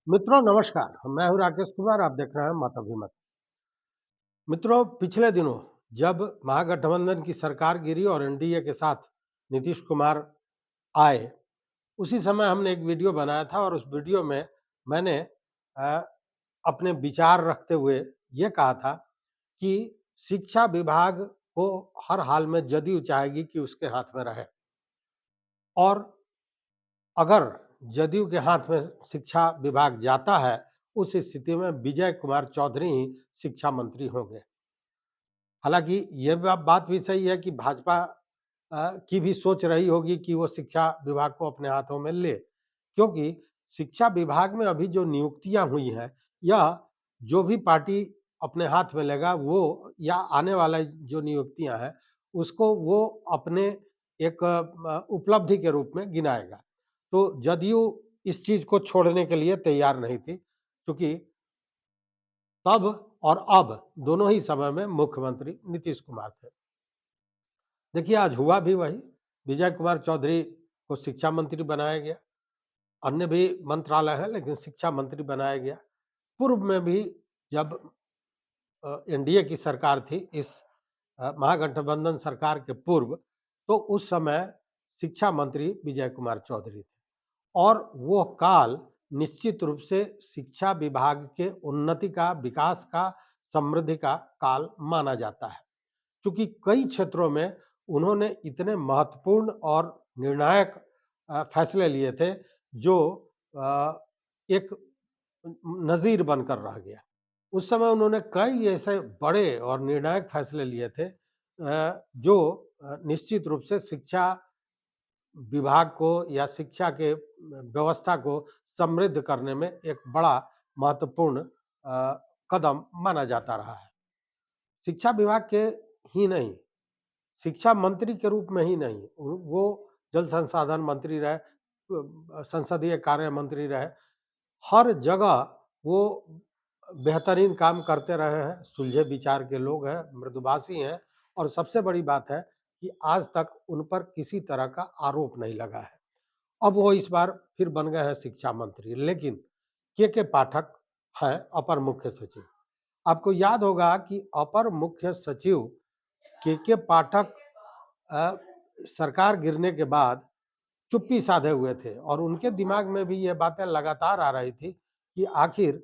मित्रों नमस्कार, मैं हूँ राकेश कुमार। आप देख रहे हैं मत अभिमत। मित्रों, पिछले दिनों जब महागठबंधन की सरकार गिरी और एनडीए के साथ नीतीश कुमार आए, उसी समय हमने एक वीडियो बनाया था और उस वीडियो में मैंने अ, अपने विचार रखते हुए ये कहा था कि शिक्षा विभाग को हर हाल में जदयू चाहेगी कि उसके हाथ में रहे, और अगर जदयू के हाथ में शिक्षा विभाग जाता है, उस स्थिति में विजय कुमार चौधरी ही शिक्षा मंत्री होंगे। हालाँकि ये बात भी सही है कि भाजपा की भी सोच रही होगी कि वो शिक्षा विभाग को अपने हाथों में ले, क्योंकि शिक्षा विभाग में अभी जो नियुक्तियाँ हुई हैं, यह जो भी पार्टी अपने हाथ में लेगा वो, या आने वाला जो नियुक्तियाँ हैं, उसको वो अपने एक उपलब्धि के रूप में गिनाएगा। तो जदयू इस चीज़ को छोड़ने के लिए तैयार नहीं थी, क्योंकि तब और अब दोनों ही समय में मुख्यमंत्री नीतीश कुमार थे। देखिए, आज हुआ भी वही। विजय कुमार चौधरी को शिक्षा मंत्री बनाया गया। अन्य भी मंत्रालय हैं, लेकिन शिक्षा मंत्री बनाया गया। पूर्व में भी जब एनडीए की सरकार थी, इस महागठबंधन सरकार के पूर्व, तो उस समय शिक्षा मंत्री विजय कुमार चौधरी थे। और वो काल निश्चित रूप से शिक्षा विभाग के उन्नति का, विकास का, समृद्धि का काल माना जाता है। क्योंकि कई क्षेत्रों में उन्होंने इतने महत्वपूर्ण और निर्णायक फैसले लिए थे, जो एक नज़ीर बनकर रह गया। उस समय उन्होंने कई ऐसे बड़े और निर्णायक फैसले लिए थे, जो निश्चित रूप से शिक्षा विभाग को या शिक्षा के व्यवस्था को समृद्ध करने में एक बड़ा महत्वपूर्ण कदम माना जाता रहा है। शिक्षा विभाग के ही नहीं, शिक्षा मंत्री के रूप में ही नहीं, वो जल संसाधन मंत्री रहे, संसदीय कार्य मंत्री रहे, हर जगह वो बेहतरीन काम करते रहे हैं, सुलझे विचार के लोग हैं, मृदुभाषी हैं, और सबसे बड़ी बात है कि आज तक उन पर किसी तरह का आरोप नहीं लगा है। अब वो इस बार फिर बन गए हैं शिक्षा मंत्री, लेकिन के पाठक हैं अपर मुख्य सचिव। आपको याद होगा कि अपर मुख्य सचिव के पाठक अ, सरकार गिरने के बाद चुप्पी साधे हुए थे, और उनके दिमाग में भी ये बातें लगातार आ रही थी कि आखिर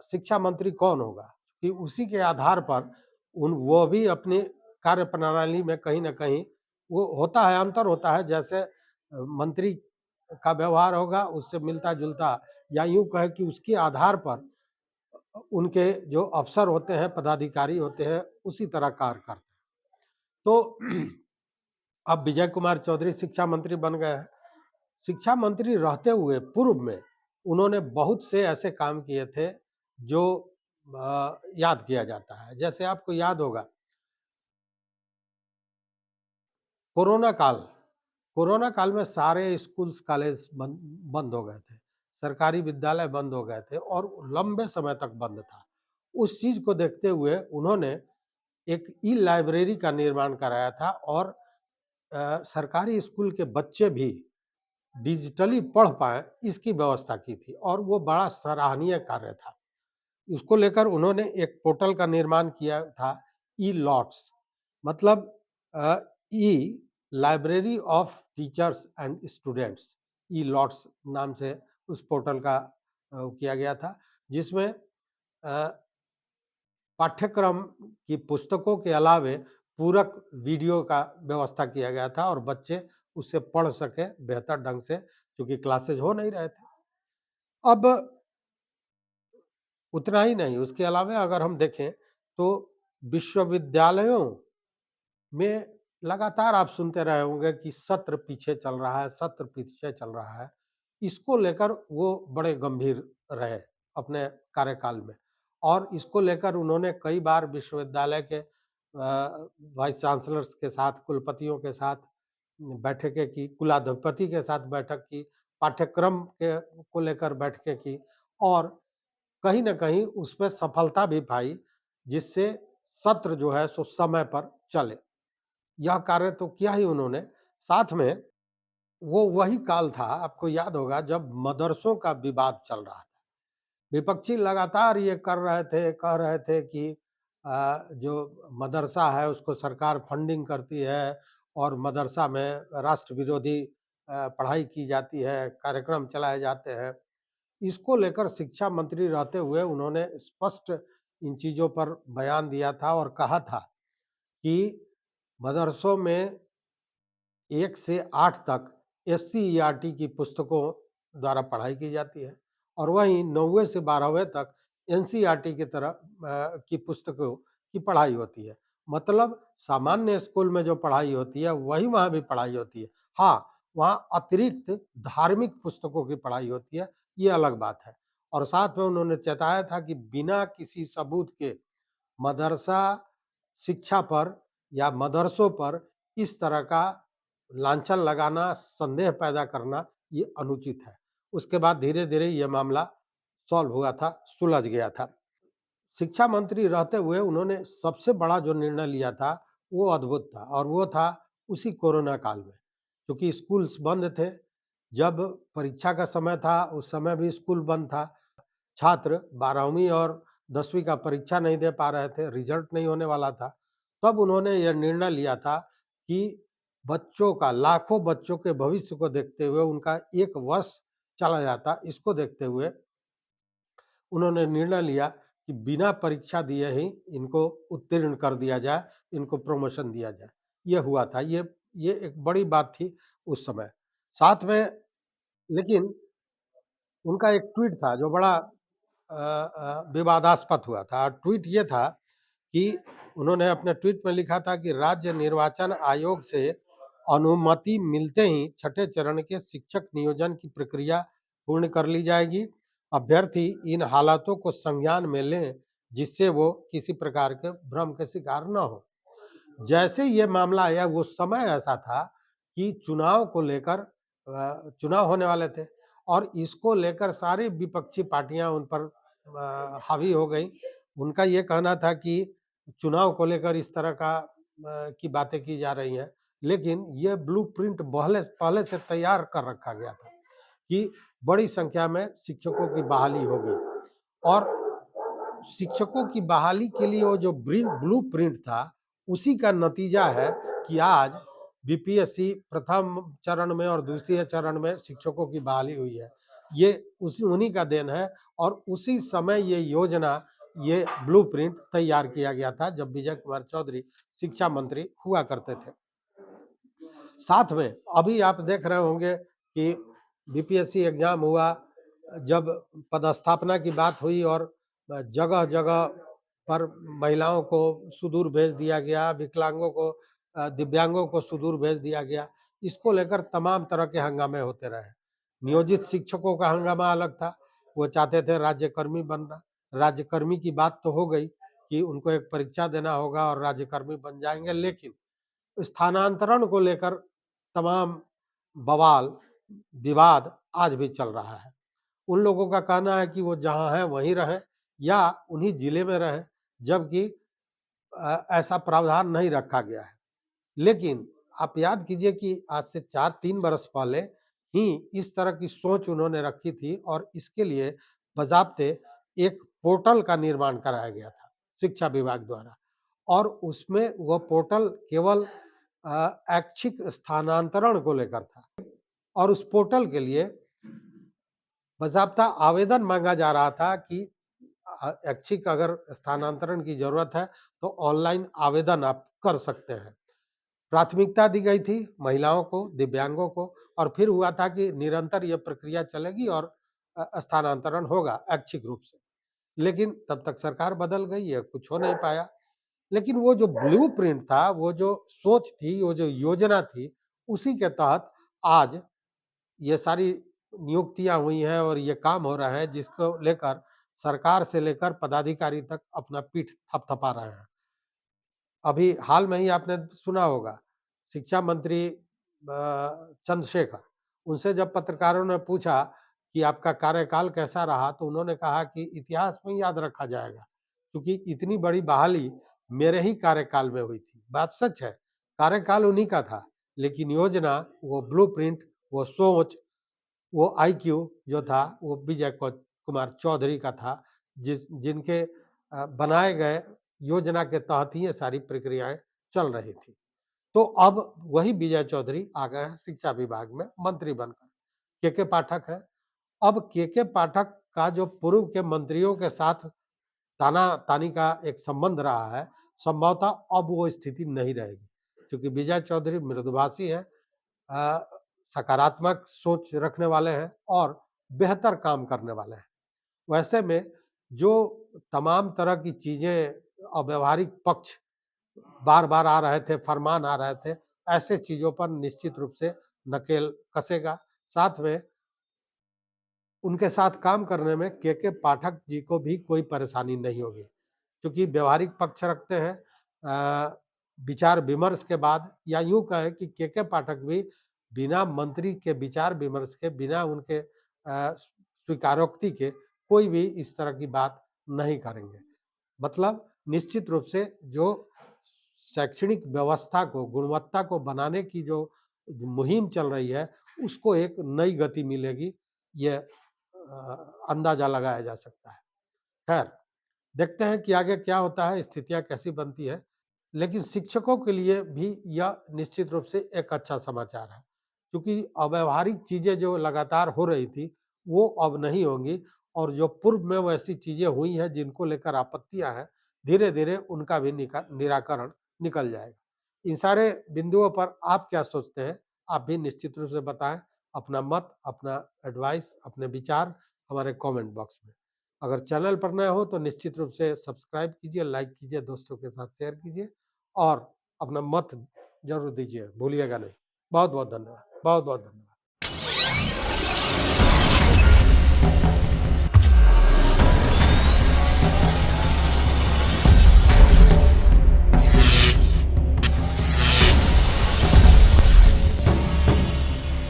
शिक्षा मंत्री कौन होगा, कि उसी के आधार पर वो भी अपनी कार्य प्रणाली में कहीं न कहीं वो होता है, अंतर होता है। जैसे मंत्री का व्यवहार होगा, उससे मिलता-जुलता, या यूँ कहें कि उसके आधार पर उनके जो अफ़सर होते हैं, पदाधिकारी होते हैं, उसी तरह कार्य करते हैं। तो अब विजय कुमार चौधरी शिक्षा मंत्री बन गए हैं। शिक्षा मंत्री रहते हुए पूर्व में उन्होंने बहुत से ऐसे काम किए थे, जो याद किया जाता है। जैसे आपको याद होगा, कोरोना काल कोरोना काल में सारे स्कूल्स, कॉलेज बंद हो गए थे। सरकारी विद्यालय बंद हो गए थे और लंबे समय तक बंद था। उस चीज़ को देखते हुए उन्होंने एक ई-लाइब्रेरी का निर्माण कराया था, और सरकारी स्कूल के बच्चे भी डिजिटली पढ़ पाएँ, इसकी व्यवस्था की थी, और वो बड़ा सराहनीय कार्य था। इसको लेकर उन्होंने एक पोर्टल का निर्माण किया था, ई-लॉट्स, मतलब e library of teachers and students, e lots नाम से उस पोर्टल का किया गया था, जिसमें पाठ्यक्रम की पुस्तकों के अलावे पूरक वीडियो का व्यवस्था किया गया था, और बच्चे उससे पढ़ सकें बेहतर ढंग से, क्योंकि क्लासेज हो नहीं रहे थे। अब उतना ही नहीं, उसके अलावा अगर हम देखें तो विश्वविद्यालयों में लगातार आप सुनते रहे होंगे कि सत्र पीछे चल रहा है, सत्र पीछे चल रहा है। इसको लेकर वो बड़े गंभीर रहे अपने कार्यकाल में, और इसको लेकर उन्होंने कई बार विश्वविद्यालय के वाइस चांसलर्स के साथ, कुलपतियों के साथ बैठकें की, कुलाधिपति के साथ बैठक की, पाठ्यक्रम के को लेकर बैठकें की, और कहीं न कहीं उसमें सफलता भी पाई, जिससे सत्र जो है सो समय पर चले। यह कार्य तो किया ही उन्होंने, साथ में वो वही काल था, आपको याद होगा, जब मदरसों का विवाद चल रहा था। विपक्षी लगातार ये कर रहे थे, कह रहे थे कि जो मदरसा है उसको सरकार फंडिंग करती है और मदरसा में राष्ट्र विरोधी पढ़ाई की जाती है, कार्यक्रम चलाए जाते हैं। इसको लेकर शिक्षा मंत्री रहते हुए उन्होंने स्पष्ट इन चीज़ों पर बयान दिया था और कहा था कि मदरसों में 1 से 8 तक एससीईआरटी की पुस्तकों द्वारा पढ़ाई की जाती है और वहीं 9वें से 12वें तक एनसीईआरटी की तरह की पुस्तकों की पढ़ाई होती है। मतलब सामान्य स्कूल में जो पढ़ाई होती है वही वहाँ भी पढ़ाई होती है। हाँ, वहाँ अतिरिक्त धार्मिक पुस्तकों की पढ़ाई होती है, ये अलग बात है। और साथ में उन्होंने चेताया था कि बिना किसी सबूत के मदरसा शिक्षा पर या मदरसों पर इस तरह का लांछन लगाना, संदेह पैदा करना ये अनुचित है। उसके बाद धीरे-धीरे ये मामला सॉल्व हुआ था, सुलझ गया था। शिक्षा मंत्री रहते हुए उन्होंने सबसे बड़ा जो निर्णय लिया था, वो अद्भुत था और वो था उसी कोरोना काल में। क्योंकि स्कूल्स बंद थे, जब परीक्षा का समय था, उस समय भी स्कूल बंद था। छात्र 12वीं और 10वीं का परीक्षा नहीं दे पा रहे थे, रिजल्ट नहीं होने वाला था। तब उन्होंने यह निर्णय लिया था कि बच्चों का, लाखों बच्चों के भविष्य को देखते हुए उनका 1 वर्ष चला जाता, इसको देखते हुए उन्होंने निर्णय लिया कि बिना परीक्षा दिए ही इनको उत्तीर्ण कर दिया जाए, इनको प्रमोशन दिया जाए। ये हुआ था, ये एक बड़ी बात थी उस समय। साथ में लेकिन उनका एक ट्वीट था जो बड़ा विवादास्पद हुआ था। ट्वीट ये था कि उन्होंने अपने ट्वीट में लिखा था कि राज्य निर्वाचन आयोग से अनुमति मिलते ही छठे चरण के शिक्षक नियोजन की प्रक्रिया पूर्ण कर ली जाएगी। अभ्यर्थी इन हालातों को संज्ञान में लें जिससे वो किसी प्रकार के भ्रम के शिकार न हो। जैसे ये मामला आया वो समय ऐसा था कि चुनाव को लेकर चुनाव होने वाले थे और इसको लेकर सारी विपक्षी पार्टियां उन पर हावी हो गई। उनका ये कहना था कि चुनाव को लेकर इस तरह का की बातें की जा रही हैं, लेकिन ये ब्लूप्रिंट पहले पहले से तैयार कर रखा गया था कि बड़ी संख्या में शिक्षकों की बहाली होगी और शिक्षकों की बहाली के लिए वो जो ब्लूप्रिंट था, उसी का नतीजा है कि आज बीपीएससी प्रथम चरण में और द्वितीय चरण में शिक्षकों की बहाली हुई है। ये उसी उन्हीं का देन है और उसी समय ये योजना, ये ब्लूप्रिंट तैयार किया गया था जब विजय कुमार चौधरी शिक्षा मंत्री हुआ करते थे। साथ में अभी आप देख रहे होंगे कि बीपीएससी एग्जाम हुआ, जब पदस्थापना की बात हुई और जगह-जगह पर महिलाओं को सुदूर भेज दिया गया, विकलांगों को दिव्यांगों को सुदूर भेज दिया गया। इसको लेकर तमाम तरह के हंगामे होते रहे। नियोजित शिक्षकों का हंगामा अलग था, वो चाहते थे राज्यकर्मी बनना। राज्यकर्मी की बात तो हो गई कि उनको एक परीक्षा देना होगा और राज्यकर्मी बन जाएँगे, लेकिन स्थानांतरण को लेकर तमाम बवाल, विवाद आज भी चल रहा है। उन लोगों का कहना है कि वो जहाँ हैं वहीं रहें या उन्हीं जिले में रहें, जबकि ऐसा प्रावधान नहीं रखा गया है। लेकिन आप याद कीजिए कि आज से 4-3 बरस पहले ही इस तरह की सोच उन्होंने रखी थी और इसके लिए बज़ाब्ते एक पोर्टल का निर्माण कराया गया था, शिक्षा विभाग द्वारा और उसमें वह पोर्टल केवल ऐच्छिक स्थानांतरण को लेकर था और उस पोर्टल के लिए बाज़ाब्ता आवेदन माँगा जा रहा था कि ऐच्छिक अगर स्थानांतरण की ज़रूरत है, तो ऑनलाइन आवेदन आप कर सकते हैं। प्राथमिकता दी गई थी महिलाओं को, दिव्यांगों को और फिर हुआ था कि निरंतर ये प्रक्रिया चलेगी और स्थानांतरण होगा ऐच्छिक रूप से। लेकिन तब तक सरकार बदल गई है, कुछ हो नहीं पाया। लेकिन वो जो ब्लूप्रिंट था, वो जो सोच थी, वो जो योजना थी, उसी के तहत आज ये सारी नियुक्तियाँ हुई हैं और ये काम हो रहा है जिसको लेकर सरकार से लेकर पदाधिकारी तक अपना पीठ थपथपा रहे हैं। अभी हाल में ही आपने सुना होगा, शिक्षा मंत्री चंद्रशेखर, उनसे जब पत्रकारों ने पूछा कि आपका कार्यकाल कैसा रहा? तो उन्होंने कहा कि इतिहास में याद रखा जाएगा, क्योंकि इतनी बड़ी बहाली मेरे ही कार्यकाल में हुई थी। बात सच है, कार्यकाल उन्हीं का था, लेकिन योजना, वो ब्लूप्रिंट, वो सोच, वो आईक्यू जो था वो विजय कुमार चौधरी का था, जिनके बनाए गए योजना के तहत ही ये सारी प्रक्रियाएँ चल रही थी। तो अब वही विजय चौधरी आ गए हैं शिक्षा विभाग में मंत्री बनकर। के पाठक हैं। अब के पाठक का जो पूर्व के मंत्रियों के साथ ताना-तानी का एक संबंध रहा है, संभवतः अब वो स्थिति नहीं रहेगी। क्योंकि विजय चौधरी मृदुभाषी हैं, अ, सकारात्मक सोच रखने वाले हैं और बेहतर काम करने वाले हैं। वैसे में जो तमाम तरह की चीज़ें अव्यावहारिक पक्ष बार-बार आ रहे थे, फरमान आ रहे थे, ऐसे चीज़ों पर निश्चित रूप से नकेल कसेगा। साथ में उनके साथ काम करने में के पाठक जी को भी कोई परेशानी नहीं होगी, क्योंकि व्यावहारिक पक्ष रखते हैं। विचार-विमर्श के बाद, या यूँ कहें कि के पाठक भी बिना मंत्री के विचार-विमर्श के, बिना उनके स्वीकारोक्ति के कोई भी इस तरह की बात नहीं करेंगे। मतलब निश्चित रूप से जो शैक्षणिक व्यवस्था को, गुणवत्ता को बनाने की जो मुहिम चल रही है, उसको एक नई गति मिलेगी, ये अंदाजा लगाया जा सकता है। खैर, देखते हैं कि आगे क्या होता है, स्थितियाँ कैसी बनती हैं। लेकिन शिक्षकों के लिए भी यह निश्चित रूप से एक अच्छा समाचार है, क्योंकि अव्यावहारिक चीज़ें जो लगातार हो रही थी, वो अब नहीं होंगी, और जो पूर्व में वैसी चीज़ें हुई हैं जिनको लेकर आपत्तियाँ हैं, धीरे-धीरे उनका भी निराकरण निकल जाएगा। इन सारे बिंदुओं पर आप क्या सोचते हैं? आप भी निश्चित रूप से बताएँ। अपना मत, अपना एडवाइस, अपने विचार हमारे कमेंट बॉक्स में। अगर चैनल पर नए हो तो निश्चित रूप से सब्सक्राइब कीजिए, लाइक कीजिए, दोस्तों के साथ शेयर कीजिए और अपना मत ज़रूर दीजिए, भूलिएगा नहीं। बहुत-बहुत धन्यवाद। बहुत-बहुत धन्यवाद।